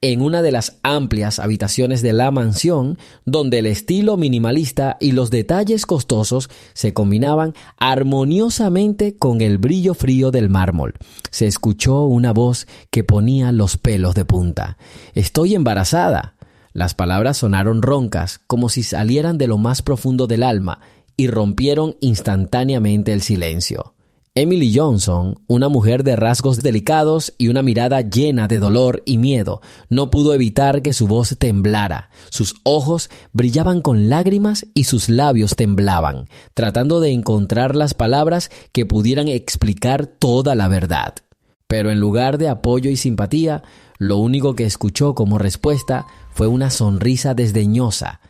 en una de las amplias habitaciones de la mansión, donde el estilo minimalista y los detalles costosos se combinaban armoniosamente con el brillo frío del mármol. Se escuchó una voz que ponía los pelos de punta. «Estoy embarazada». Las palabras sonaron roncas, como si salieran de lo más profundo del alma, y rompieron instantáneamente el silencio. Emily Johnson, una mujer de rasgos delicados y una mirada llena de dolor y miedo, no pudo evitar que su voz temblara. Sus ojos brillaban con lágrimas y sus labios temblaban, tratando de encontrar las palabras que pudieran explicar toda la verdad. Pero en lugar de apoyo y simpatía, lo único que escuchó como respuesta fue una sonrisa desdeñosa.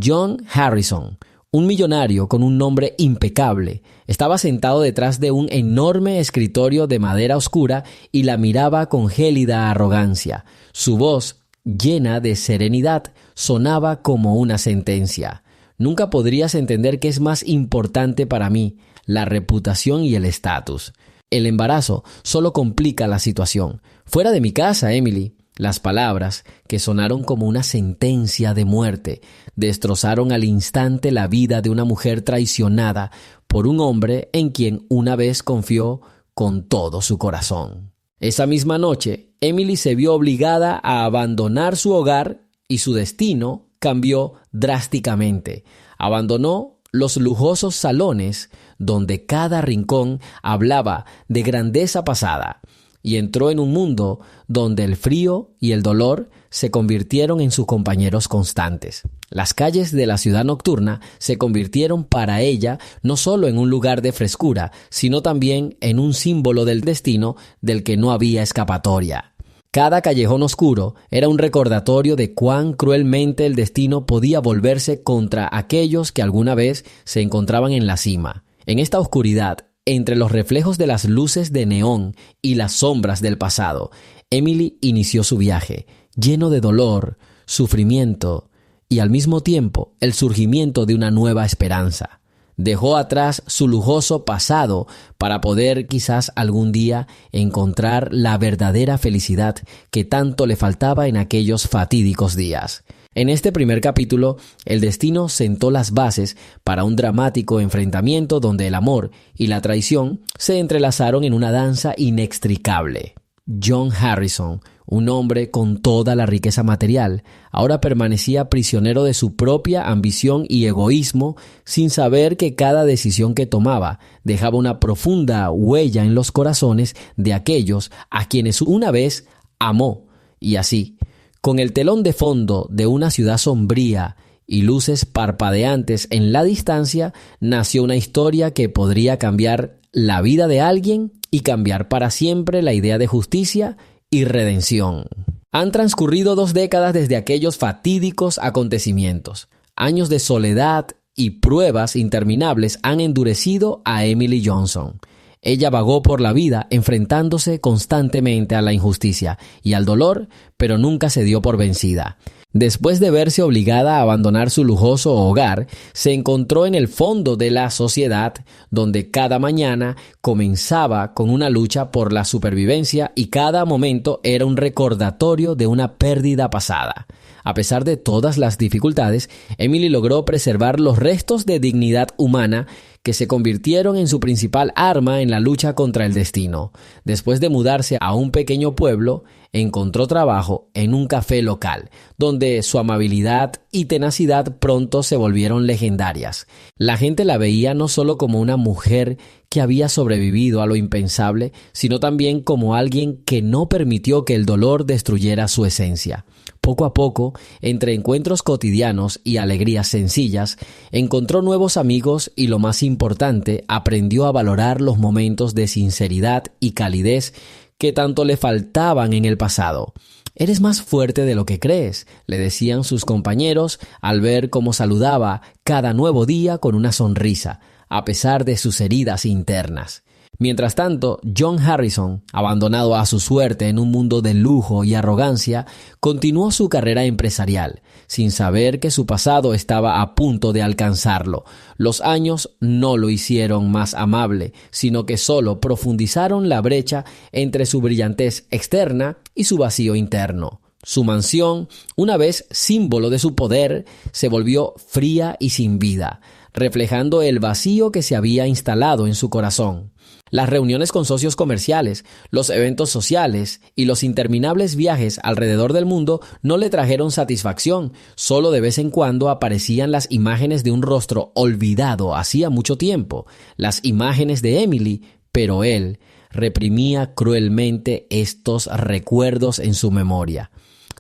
John Harrison, un millonario con un nombre impecable, estaba sentado detrás de un enorme escritorio de madera oscura y la miraba con gélida arrogancia. Su voz, llena de serenidad, sonaba como una sentencia. «Nunca podrías entender qué es más importante para mí, la reputación y el estatus. El embarazo solo complica la situación. Fuera de mi casa, Emily». Las palabras, que sonaron como una sentencia de muerte, destrozaron al instante la vida de una mujer traicionada por un hombre en quien una vez confió con todo su corazón. Esa misma noche, Emily se vio obligada a abandonar su hogar y su destino cambió drásticamente. Abandonó los lujosos salones donde cada rincón hablaba de grandeza pasada, y entró en un mundo donde el frío y el dolor se convirtieron en sus compañeros constantes. Las calles de la ciudad nocturna se convirtieron para ella no solo en un lugar de frescura, sino también en un símbolo del destino del que no había escapatoria. Cada callejón oscuro era un recordatorio de cuán cruelmente el destino podía volverse contra aquellos que alguna vez se encontraban en la cima. En esta oscuridad, entre los reflejos de las luces de neón y las sombras del pasado, Emily inició su viaje, lleno de dolor, sufrimiento y al mismo tiempo el surgimiento de una nueva esperanza. Dejó atrás su lujoso pasado para poder quizás algún día encontrar la verdadera felicidad que tanto le faltaba en aquellos fatídicos días. En este primer capítulo, el destino sentó las bases para un dramático enfrentamiento donde el amor y la traición se entrelazaron en una danza inextricable. John Harrison, un hombre con toda la riqueza material, ahora permanecía prisionero de su propia ambición y egoísmo, sin saber que cada decisión que tomaba dejaba una profunda huella en los corazones de aquellos a quienes una vez amó. Y así, con el telón de fondo de una ciudad sombría y luces parpadeantes en la distancia, nació una historia que podría cambiar la vida de alguien y cambiar para siempre la idea de justicia y redención. Han transcurrido 2 décadas desde aquellos fatídicos acontecimientos. Años de soledad y pruebas interminables han endurecido a Emily Johnson. Ella vagó por la vida enfrentándose constantemente a la injusticia y al dolor, pero nunca se dio por vencida. Después de verse obligada a abandonar su lujoso hogar, se encontró en el fondo de la sociedad, donde cada mañana comenzaba con una lucha por la supervivencia y cada momento era un recordatorio de una pérdida pasada. A pesar de todas las dificultades, Emily logró preservar los restos de dignidad humana que se convirtieron en su principal arma en la lucha contra el destino. Después de mudarse a un pequeño pueblo, encontró trabajo en un café local, donde su amabilidad y tenacidad pronto se volvieron legendarias. La gente la veía no solo como una mujer que había sobrevivido a lo impensable, sino también como alguien que no permitió que el dolor destruyera su esencia. Poco a poco, entre encuentros cotidianos y alegrías sencillas, encontró nuevos amigos y, lo más importante, aprendió a valorar los momentos de sinceridad y calidez que tanto le faltaban en el pasado. «Eres más fuerte de lo que crees», le decían sus compañeros al ver cómo saludaba cada nuevo día con una sonrisa, a pesar de sus heridas internas. Mientras tanto, John Harrison, abandonado a su suerte en un mundo de lujo y arrogancia, continuó su carrera empresarial, sin saber que su pasado estaba a punto de alcanzarlo. Los años no lo hicieron más amable, sino que solo profundizaron la brecha entre su brillantez externa y su vacío interno. Su mansión, una vez símbolo de su poder, se volvió fría y sin vida, reflejando el vacío que se había instalado en su corazón. Las reuniones con socios comerciales, los eventos sociales y los interminables viajes alrededor del mundo no le trajeron satisfacción. Solo de vez en cuando aparecían las imágenes de un rostro olvidado hacía mucho tiempo, las imágenes de Emily, pero él reprimía cruelmente estos recuerdos en su memoria.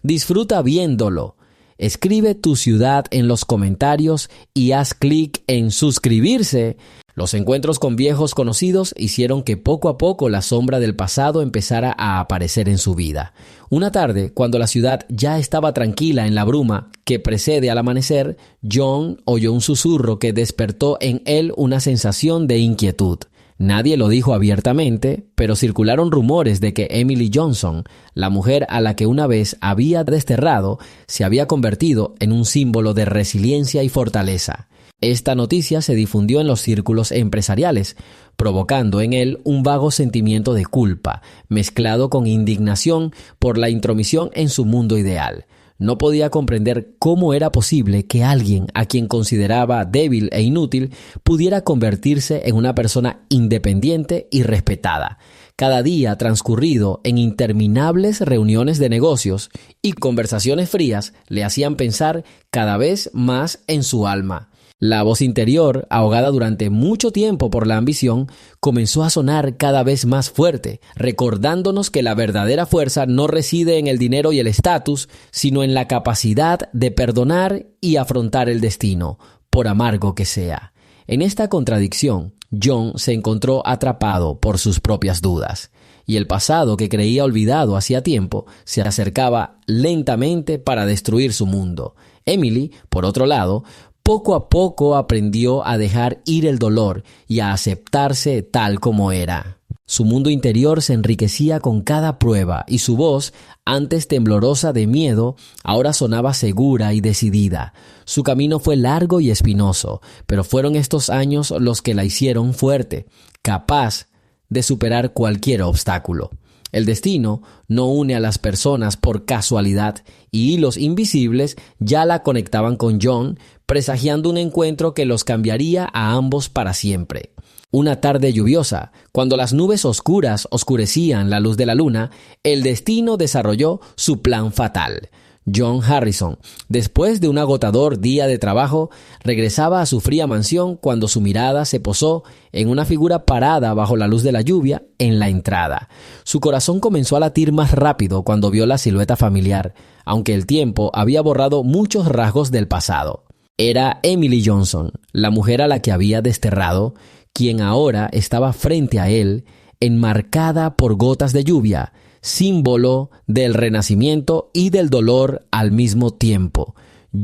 Disfruta viéndolo. Escribe tu ciudad en los comentarios y haz clic en suscribirse. Los encuentros con viejos conocidos hicieron que poco a poco la sombra del pasado empezara a aparecer en su vida. Una tarde, cuando la ciudad ya estaba tranquila en la bruma que precede al amanecer, John oyó un susurro que despertó en él una sensación de inquietud. Nadie lo dijo abiertamente, pero circularon rumores de que Emily Johnson, la mujer a la que una vez había desterrado, se había convertido en un símbolo de resiliencia y fortaleza. Esta noticia se difundió en los círculos empresariales, provocando en él un vago sentimiento de culpa, mezclado con indignación por la intromisión en su mundo ideal. No podía comprender cómo era posible que alguien a quien consideraba débil e inútil pudiera convertirse en una persona independiente y respetada. Cada día transcurrido en interminables reuniones de negocios y conversaciones frías le hacían pensar cada vez más en su alma. La voz interior, ahogada durante mucho tiempo por la ambición, comenzó a sonar cada vez más fuerte, recordándonos que la verdadera fuerza no reside en el dinero y el estatus, sino en la capacidad de perdonar y afrontar el destino, por amargo que sea. En esta contradicción, John se encontró atrapado por sus propias dudas, y el pasado que creía olvidado hacía tiempo se acercaba lentamente para destruir su mundo. Emily, por otro lado, poco a poco aprendió a dejar ir el dolor y a aceptarse tal como era. Su mundo interior se enriquecía con cada prueba y su voz, antes temblorosa de miedo, ahora sonaba segura y decidida. Su camino fue largo y espinoso, pero fueron estos años los que la hicieron fuerte, capaz de superar cualquier obstáculo. El destino no une a las personas por casualidad y hilos invisibles ya la conectaban con John, presagiando un encuentro que los cambiaría a ambos para siempre. Una tarde lluviosa, cuando las nubes oscuras oscurecían la luz de la luna, el destino desarrolló su plan fatal. John Harrison, después de un agotador día de trabajo, regresaba a su fría mansión cuando su mirada se posó en una figura parada bajo la luz de la lluvia en la entrada. Su corazón comenzó a latir más rápido cuando vio la silueta familiar, aunque el tiempo había borrado muchos rasgos del pasado. Era Emily Johnson, la mujer a la que había desterrado, quien ahora estaba frente a él, enmarcada por gotas de lluvia, símbolo del renacimiento y del dolor al mismo tiempo.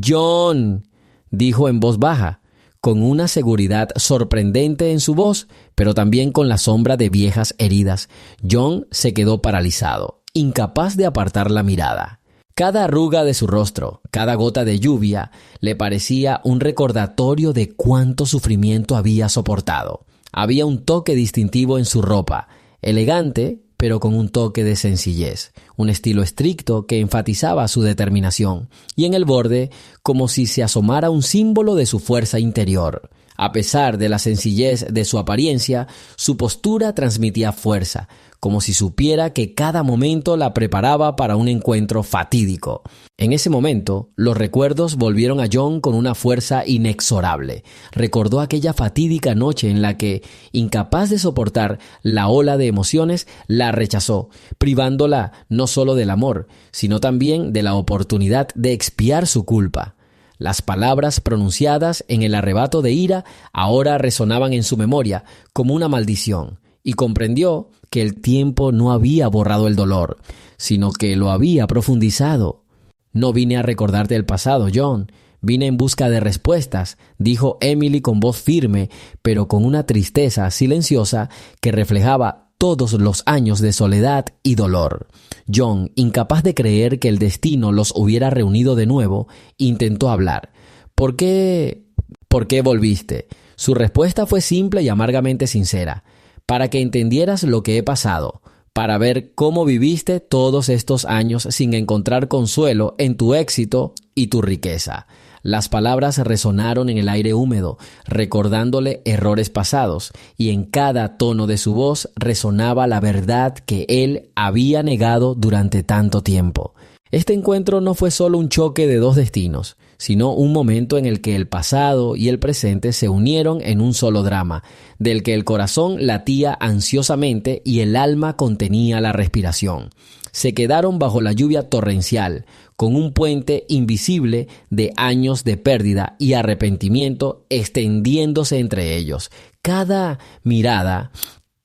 «John», dijo en voz baja, con una seguridad sorprendente en su voz, pero también con la sombra de viejas heridas. John se quedó paralizado, incapaz de apartar la mirada. Cada arruga de su rostro, cada gota de lluvia, le parecía un recordatorio de cuánto sufrimiento había soportado. Había un toque distintivo en su ropa, elegante, pero con un toque de sencillez, un estilo estricto que enfatizaba su determinación, y en el borde, como si se asomara un símbolo de su fuerza interior. A pesar de la sencillez de su apariencia, su postura transmitía fuerza, como si supiera que cada momento la preparaba para un encuentro fatídico. En ese momento, los recuerdos volvieron a John con una fuerza inexorable. Recordó aquella fatídica noche en la que, incapaz de soportar la ola de emociones, la rechazó, privándola no solo del amor, sino también de la oportunidad de expiar su culpa. Las palabras pronunciadas en el arrebato de ira ahora resonaban en su memoria como una maldición, y comprendió que el tiempo no había borrado el dolor, sino que lo había profundizado. «No vine a recordarte el pasado, John. Vine en busca de respuestas», dijo Emily con voz firme, pero con una tristeza silenciosa que reflejaba todos los años de soledad y dolor. John, incapaz de creer que el destino los hubiera reunido de nuevo, intentó hablar. ¿Por qué volviste? Su respuesta fue simple y amargamente sincera. «Para que entendieras lo que he pasado, para ver cómo viviste todos estos años sin encontrar consuelo en tu éxito y tu riqueza. Las palabras resonaron en el aire húmedo, recordándole errores pasados, y en cada tono de su voz resonaba la verdad que él había negado durante tanto tiempo. Este encuentro no fue solo un choque de dos destinos, sino un momento en el que el pasado y el presente se unieron en un solo drama, del que el corazón latía ansiosamente y el alma contenía la respiración. Se quedaron bajo la lluvia torrencial, con un puente invisible de años de pérdida y arrepentimiento extendiéndose entre ellos. Cada mirada,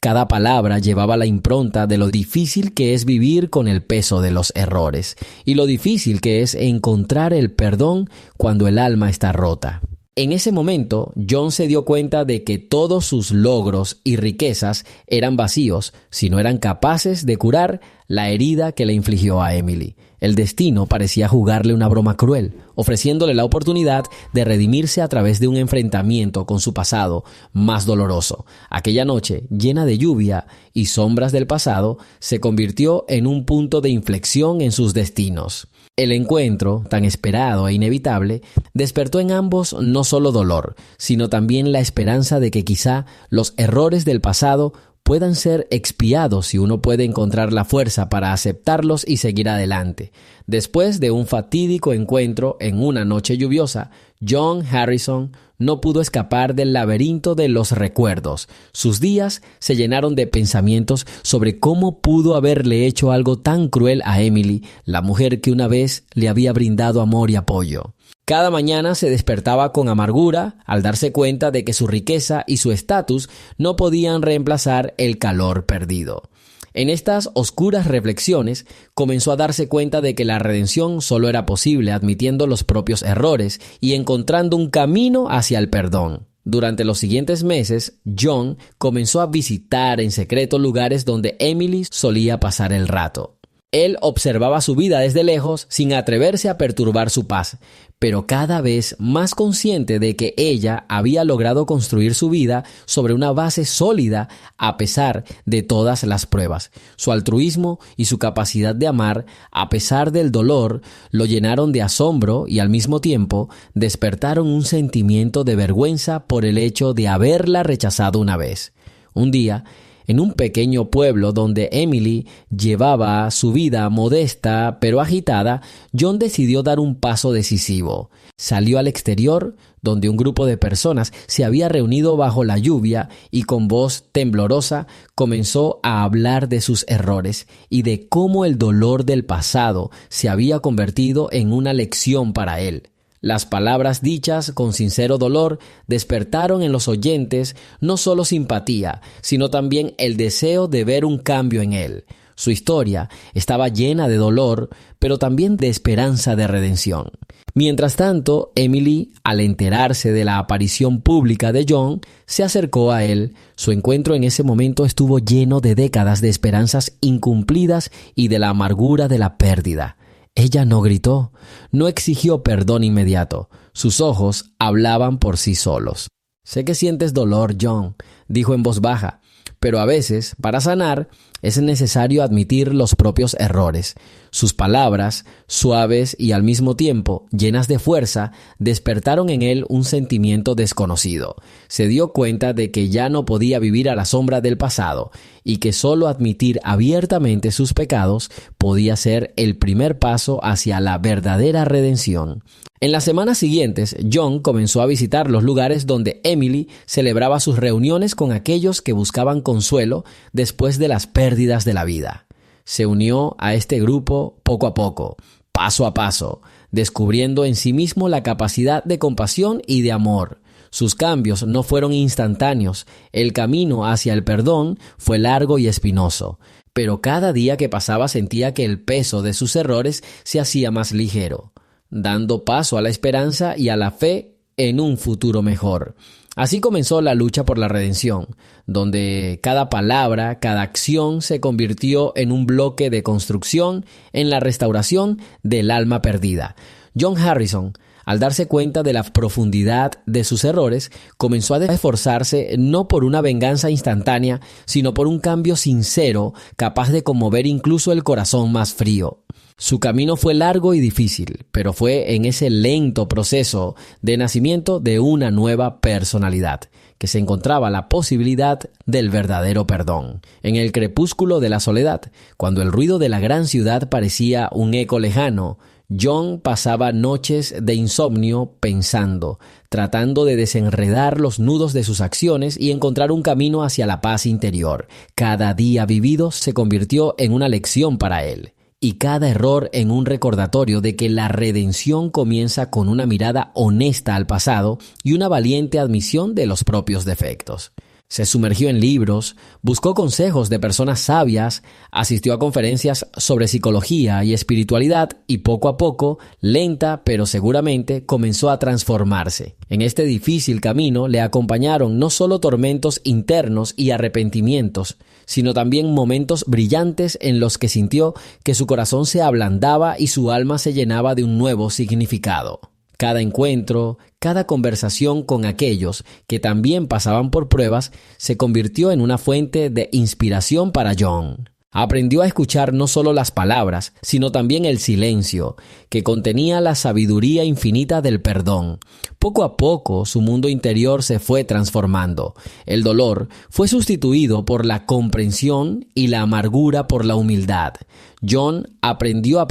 cada palabra llevaba la impronta de lo difícil que es vivir con el peso de los errores y lo difícil que es encontrar el perdón cuando el alma está rota. En ese momento, John se dio cuenta de que todos sus logros y riquezas eran vacíos si no eran capaces de curar la herida que le infligió a Emily. El destino parecía jugarle una broma cruel, ofreciéndole la oportunidad de redimirse a través de un enfrentamiento con su pasado más doloroso. Aquella noche, llena de lluvia y sombras del pasado, se convirtió en un punto de inflexión en sus destinos. El encuentro, tan esperado e inevitable, despertó en ambos no solo dolor, sino también la esperanza de que quizá los errores del pasado puedan ser expiados si uno puede encontrar la fuerza para aceptarlos y seguir adelante. Después de un fatídico encuentro en una noche lluviosa, John Harrison no pudo escapar del laberinto de los recuerdos. Sus días se llenaron de pensamientos sobre cómo pudo haberle hecho algo tan cruel a Emily, la mujer que una vez le había brindado amor y apoyo. Cada mañana se despertaba con amargura al darse cuenta de que su riqueza y su estatus no podían reemplazar el calor perdido. En estas oscuras reflexiones comenzó a darse cuenta de que la redención solo era posible admitiendo los propios errores y encontrando un camino hacia el perdón. Durante los siguientes meses, John comenzó a visitar en secreto lugares donde Emily solía pasar el rato. Él observaba su vida desde lejos sin atreverse a perturbar su paz, pero cada vez más consciente de que ella había logrado construir su vida sobre una base sólida a pesar de todas las pruebas. Su altruismo y su capacidad de amar, a pesar del dolor, lo llenaron de asombro y al mismo tiempo despertaron un sentimiento de vergüenza por el hecho de haberla rechazado una vez. Un día, en un pequeño pueblo donde Emily llevaba su vida modesta pero agitada, John decidió dar un paso decisivo. Salió al exterior, donde un grupo de personas se había reunido bajo la lluvia y con voz temblorosa comenzó a hablar de sus errores y de cómo el dolor del pasado se había convertido en una lección para él. Las palabras dichas con sincero dolor despertaron en los oyentes no solo simpatía, sino también el deseo de ver un cambio en él. Su historia estaba llena de dolor, pero también de esperanza de redención. Mientras tanto, Emily, al enterarse de la aparición pública de John, se acercó a él. Su encuentro en ese momento estuvo lleno de décadas de esperanzas incumplidas y de la amargura de la pérdida. Ella no gritó, no exigió perdón inmediato. Sus ojos hablaban por sí solos. «Sé que sientes dolor, John», dijo en voz baja, «pero a veces, para sanar, es necesario admitir los propios errores». Sus palabras, suaves y al mismo tiempo llenas de fuerza, despertaron en él un sentimiento desconocido. Se dio cuenta de que ya no podía vivir a la sombra del pasado y que solo admitir abiertamente sus pecados podía ser el primer paso hacia la verdadera redención. En las semanas siguientes, John comenzó a visitar los lugares donde Emily celebraba sus reuniones con aquellos que buscaban consuelo después de las pérdidas de la vida. Se unió a este grupo poco a poco, paso a paso, descubriendo en sí mismo la capacidad de compasión y de amor. Sus cambios no fueron instantáneos, el camino hacia el perdón fue largo y espinoso, pero cada día que pasaba sentía que el peso de sus errores se hacía más ligero, dando paso a la esperanza y a la fe en un futuro mejor. Así comenzó la lucha por la redención, donde cada palabra, cada acción se convirtió en un bloque de construcción en la restauración del alma perdida. John Harrison Al darse cuenta de la profundidad de sus errores, comenzó a esforzarse no por una venganza instantánea, sino por un cambio sincero, capaz de conmover incluso el corazón más frío. Su camino fue largo y difícil, pero fue en ese lento proceso de nacimiento de una nueva personalidad, que se encontraba la posibilidad del verdadero perdón. En el crepúsculo de la soledad, cuando el ruido de la gran ciudad parecía un eco lejano, John pasaba noches de insomnio pensando, tratando de desenredar los nudos de sus acciones y encontrar un camino hacia la paz interior. Cada día vivido se convirtió en una lección para él, y cada error en un recordatorio de que la redención comienza con una mirada honesta al pasado y una valiente admisión de los propios defectos. Se sumergió en libros, buscó consejos de personas sabias, asistió a conferencias sobre psicología y espiritualidad y poco a poco, lenta pero seguramente, comenzó a transformarse. En este difícil camino le acompañaron no solo tormentos internos y arrepentimientos, sino también momentos brillantes en los que sintió que su corazón se ablandaba y su alma se llenaba de un nuevo significado. Cada encuentro, cada conversación con aquellos que también pasaban por pruebas se convirtió en una fuente de inspiración para John. Aprendió a escuchar no solo las palabras, sino también el silencio, que contenía la sabiduría infinita del perdón. Poco a poco su mundo interior se fue transformando. El dolor fue sustituido por la comprensión y la amargura por la humildad. John aprendió a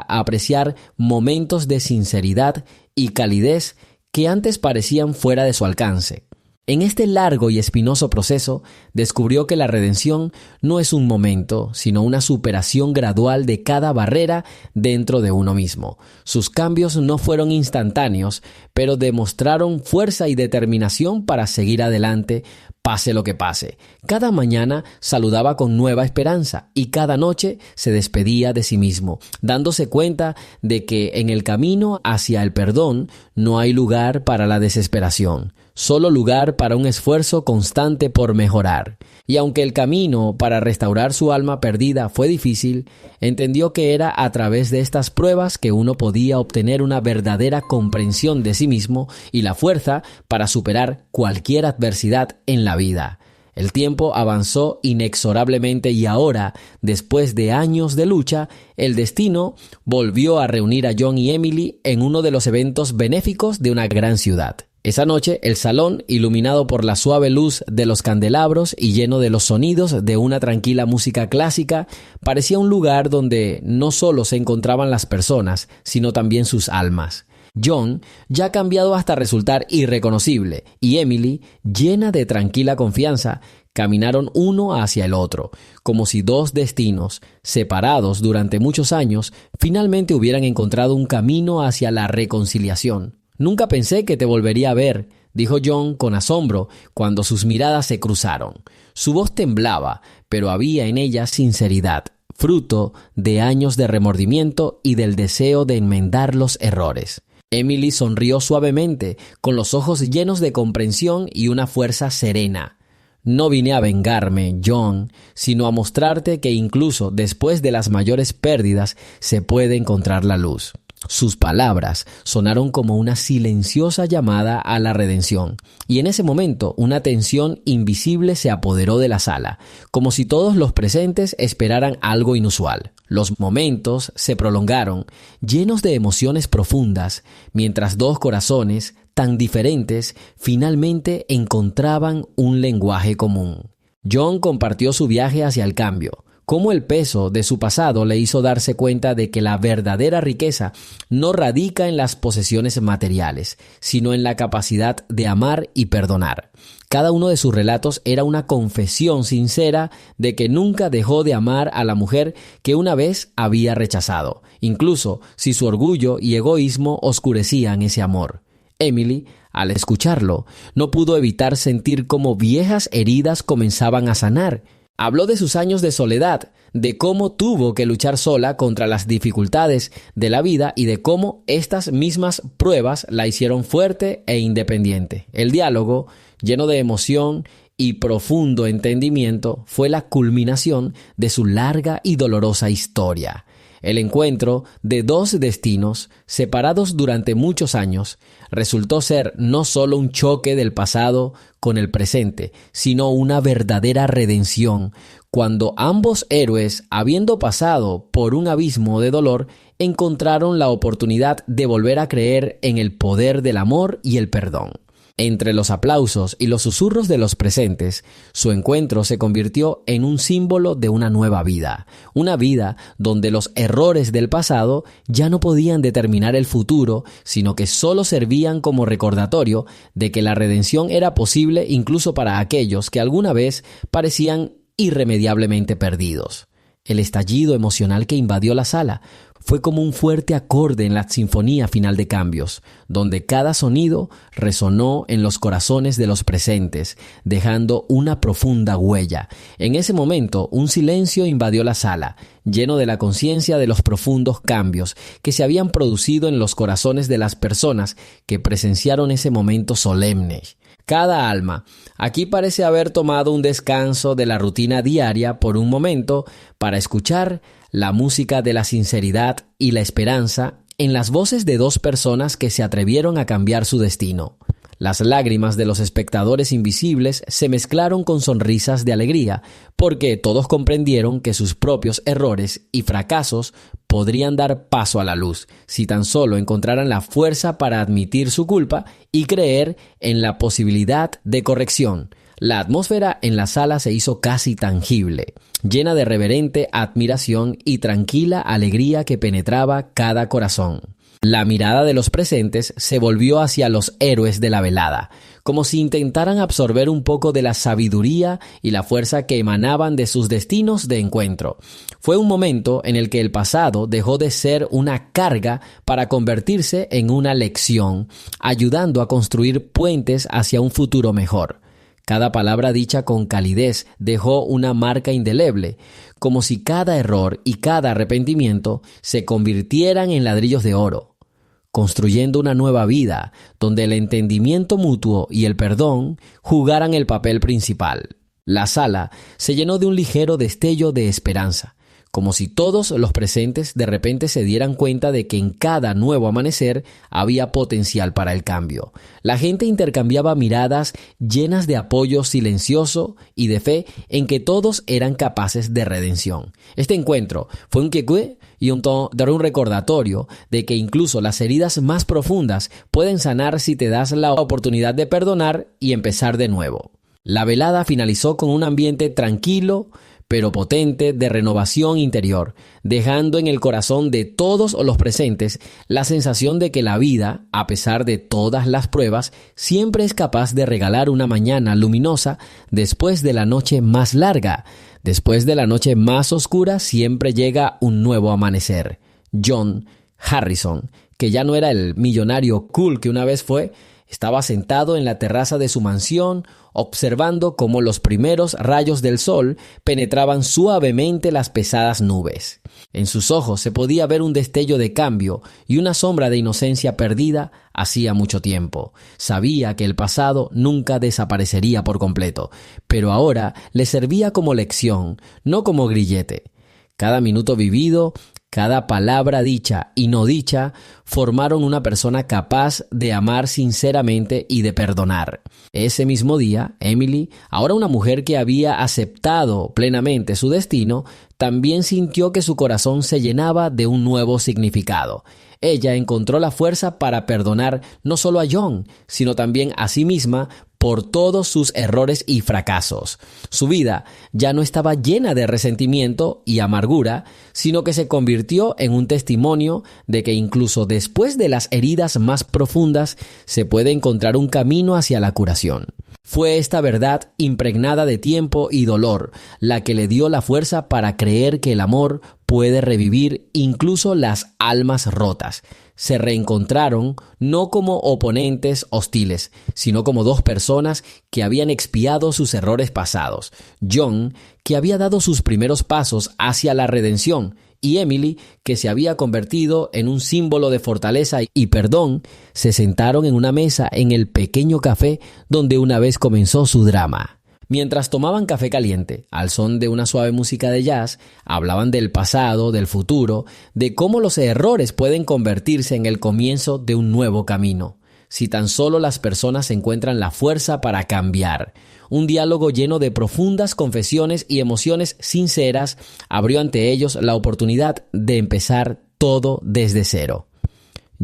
apreciar momentos de sinceridad y calidez que antes parecían fuera de su alcance. En este largo y espinoso proceso, descubrió que la redención no es un momento, sino una superación gradual de cada barrera dentro de uno mismo. Sus cambios no fueron instantáneos, pero demostraron fuerza y determinación para seguir adelante, pase lo que pase. Cada mañana saludaba con nueva esperanza y cada noche se despedía de sí mismo, dándose cuenta de que en el camino hacia el perdón no hay lugar para la desesperación, solo lugar para un esfuerzo constante por mejorar. Y aunque el camino para restaurar su alma perdida fue difícil, entendió que era a través de estas pruebas que uno podía obtener una verdadera comprensión de sí mismo y la fuerza para superar cualquier adversidad en la vida. El tiempo avanzó inexorablemente y ahora, después de años de lucha, el destino volvió a reunir a John y Emily en uno de los eventos benéficos de una gran ciudad. Esa noche, el salón, iluminado por la suave luz de los candelabros y lleno de los sonidos de una tranquila música clásica, parecía un lugar donde no solo se encontraban las personas, sino también sus almas. John, ya cambiado hasta resultar irreconocible, y Emily, llena de tranquila confianza, caminaron uno hacia el otro, como si dos destinos, separados durante muchos años, finalmente hubieran encontrado un camino hacia la reconciliación. «Nunca pensé que te volvería a ver», dijo John con asombro cuando sus miradas se cruzaron. Su voz temblaba, pero había en ella sinceridad, fruto de años de remordimiento y del deseo de enmendar los errores. Emily sonrió suavemente, con los ojos llenos de comprensión y una fuerza serena. «No vine a vengarme, John, sino a mostrarte que incluso después de las mayores pérdidas se puede encontrar la luz». Sus palabras sonaron como una silenciosa llamada a la redención, y en ese momento una tensión invisible se apoderó de la sala, como si todos los presentes esperaran algo inusual. Los momentos se prolongaron, llenos de emociones profundas, mientras dos corazones tan diferentes finalmente encontraban un lenguaje común. John compartió su viaje hacia el cambio, cómo el peso de su pasado le hizo darse cuenta de que la verdadera riqueza no radica en las posesiones materiales, sino en la capacidad de amar y perdonar. Cada uno de sus relatos era una confesión sincera de que nunca dejó de amar a la mujer que una vez había rechazado, incluso si su orgullo y egoísmo oscurecían ese amor. Emily, al escucharlo, no pudo evitar sentir cómo viejas heridas comenzaban a sanar. Habló de sus años de soledad, de cómo tuvo que luchar sola contra las dificultades de la vida y de cómo estas mismas pruebas la hicieron fuerte e independiente. El diálogo, lleno de emoción y profundo entendimiento, fue la culminación de su larga y dolorosa historia. El encuentro de dos destinos, separados durante muchos años, resultó ser no solo un choque del pasado con el presente, sino una verdadera redención, cuando ambos héroes, habiendo pasado por un abismo de dolor, encontraron la oportunidad de volver a creer en el poder del amor y el perdón. Entre los aplausos y los susurros de los presentes, su encuentro se convirtió en un símbolo de una nueva vida, una vida donde los errores del pasado ya no podían determinar el futuro, sino que solo servían como recordatorio de que la redención era posible incluso para aquellos que alguna vez parecían irremediablemente perdidos. El estallido emocional que invadió la sala fue como un fuerte acorde en la sinfonía final de cambios, donde cada sonido resonó en los corazones de los presentes, dejando una profunda huella. En ese momento, un silencio invadió la sala, lleno de la conciencia de los profundos cambios que se habían producido en los corazones de las personas que presenciaron ese momento solemne. Cada alma aquí parece haber tomado un descanso de la rutina diaria por un momento para escuchar la música de la sinceridad y la esperanza en las voces de dos personas que se atrevieron a cambiar su destino. Las lágrimas de los espectadores invisibles se mezclaron con sonrisas de alegría, porque todos comprendieron que sus propios errores y fracasos podrían dar paso a la luz, si tan solo encontraran la fuerza para admitir su culpa y creer en la posibilidad de corrección. La atmósfera en la sala se hizo casi tangible, llena de reverente admiración y tranquila alegría que penetraba cada corazón. La mirada de los presentes se volvió hacia los héroes de la velada, como si intentaran absorber un poco de la sabiduría y la fuerza que emanaban de sus destinos de encuentro. Fue un momento en el que el pasado dejó de ser una carga para convertirse en una lección, ayudando a construir puentes hacia un futuro mejor. Cada palabra dicha con calidez dejó una marca indeleble, como si cada error y cada arrepentimiento se convirtieran en ladrillos de oro, construyendo una nueva vida donde el entendimiento mutuo y el perdón jugaran el papel principal. La sala se llenó de un ligero destello de esperanza, como si todos los presentes de repente se dieran cuenta de que en cada nuevo amanecer había potencial para el cambio. La gente intercambiaba miradas llenas de apoyo silencioso y de fe en que todos eran capaces de redención. Este encuentro fue un quecue y un recordatorio de que incluso las heridas más profundas pueden sanar si te das la oportunidad de perdonar y empezar de nuevo. La velada finalizó con un ambiente tranquilo pero potente de renovación interior, dejando en el corazón de todos los presentes la sensación de que la vida, a pesar de todas las pruebas, siempre es capaz de regalar una mañana luminosa después de la noche más larga. Después de la noche más oscura siempre llega un nuevo amanecer. John Harrison, que ya no era el millonario cool que una vez fue, estaba sentado en la terraza de su mansión, observando cómo los primeros rayos del sol penetraban suavemente las pesadas nubes. En sus ojos se podía ver un destello de cambio y una sombra de inocencia perdida hacía mucho tiempo. Sabía que el pasado nunca desaparecería por completo, pero ahora le servía como lección, no como grillete. Cada minuto vivido, cada palabra dicha y no dicha formaron una persona capaz de amar sinceramente y de perdonar. Ese mismo día, Emily, ahora una mujer que había aceptado plenamente su destino, también sintió que su corazón se llenaba de un nuevo significado. Ella encontró la fuerza para perdonar no solo a John, sino también a sí misma por todos sus errores y fracasos. Su vida ya no estaba llena de resentimiento y amargura, sino que se convirtió en un testimonio de que incluso después de las heridas más profundas se puede encontrar un camino hacia la curación. Fue esta verdad impregnada de tiempo y dolor la que le dio la fuerza para creer que el amor puede revivir incluso las almas rotas. Se reencontraron no como oponentes hostiles, sino como dos personas que habían expiado sus errores pasados. John, que había dado sus primeros pasos hacia la redención, y Emily, que se había convertido en un símbolo de fortaleza y perdón, se sentaron en una mesa en el pequeño café donde una vez comenzó su drama. Mientras tomaban café caliente, al son de una suave música de jazz, hablaban del pasado, del futuro, de cómo los errores pueden convertirse en el comienzo de un nuevo camino. Si tan solo las personas encuentran la fuerza para cambiar. Un diálogo lleno de profundas confesiones y emociones sinceras abrió ante ellos la oportunidad de empezar todo desde cero.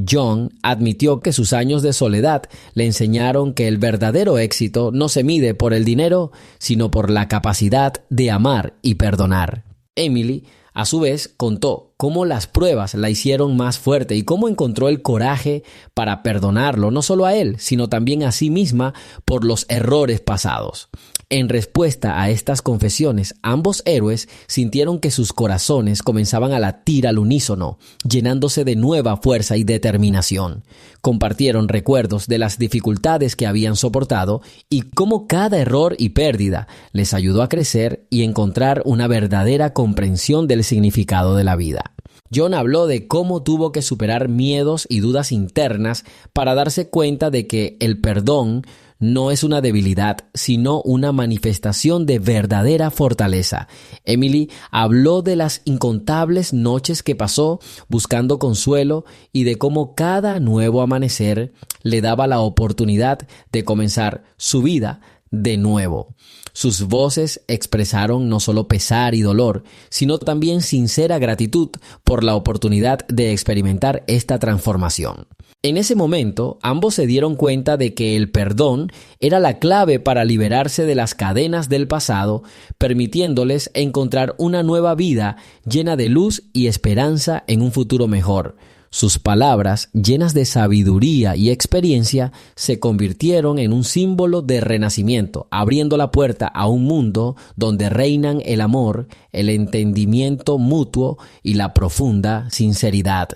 John admitió que sus años de soledad le enseñaron que el verdadero éxito no se mide por el dinero, sino por la capacidad de amar y perdonar. Emily, a su vez, contó cómo las pruebas la hicieron más fuerte y cómo encontró el coraje para perdonarlo, no solo a él, sino también a sí misma por los errores pasados. En respuesta a estas confesiones, ambos héroes sintieron que sus corazones comenzaban a latir al unísono, llenándose de nueva fuerza y determinación. Compartieron recuerdos de las dificultades que habían soportado y cómo cada error y pérdida les ayudó a crecer y encontrar una verdadera comprensión del significado de la vida. John habló de cómo tuvo que superar miedos y dudas internas para darse cuenta de que el perdón no es una debilidad, sino una manifestación de verdadera fortaleza. Emily habló de las incontables noches que pasó buscando consuelo y de cómo cada nuevo amanecer le daba la oportunidad de comenzar su vida de nuevo. Sus voces expresaron no solo pesar y dolor, sino también sincera gratitud por la oportunidad de experimentar esta transformación. En ese momento, ambos se dieron cuenta de que el perdón era la clave para liberarse de las cadenas del pasado, permitiéndoles encontrar una nueva vida llena de luz y esperanza en un futuro mejor. Sus palabras, llenas de sabiduría y experiencia, se convirtieron en un símbolo de renacimiento, abriendo la puerta a un mundo donde reinan el amor, el entendimiento mutuo y la profunda sinceridad.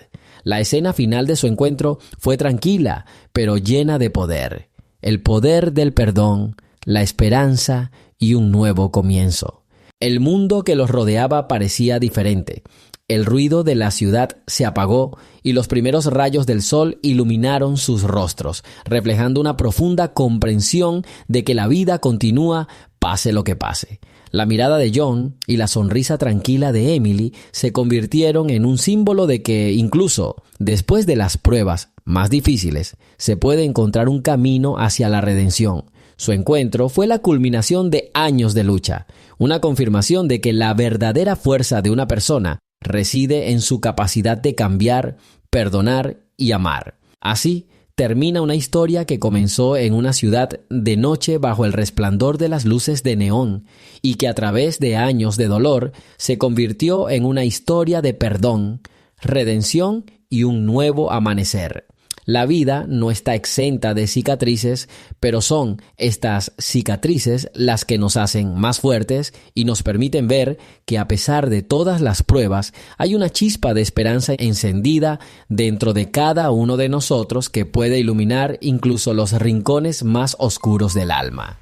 La escena final de su encuentro fue tranquila, pero llena de poder. El poder del perdón, la esperanza y un nuevo comienzo. El mundo que los rodeaba parecía diferente. El ruido de la ciudad se apagó y los primeros rayos del sol iluminaron sus rostros, reflejando una profunda comprensión de que la vida continúa pase lo que pase. La mirada de John y la sonrisa tranquila de Emily se convirtieron en un símbolo de que incluso después de las pruebas más difíciles se puede encontrar un camino hacia la redención. Su encuentro fue la culminación de años de lucha, una confirmación de que la verdadera fuerza de una persona reside en su capacidad de cambiar, perdonar y amar. Así termina una historia que comenzó en una ciudad de noche bajo el resplandor de las luces de neón y que a través de años de dolor se convirtió en una historia de perdón, redención y un nuevo amanecer. La vida no está exenta de cicatrices, pero son estas cicatrices las que nos hacen más fuertes y nos permiten ver que a pesar de todas las pruebas, hay una chispa de esperanza encendida dentro de cada uno de nosotros que puede iluminar incluso los rincones más oscuros del alma.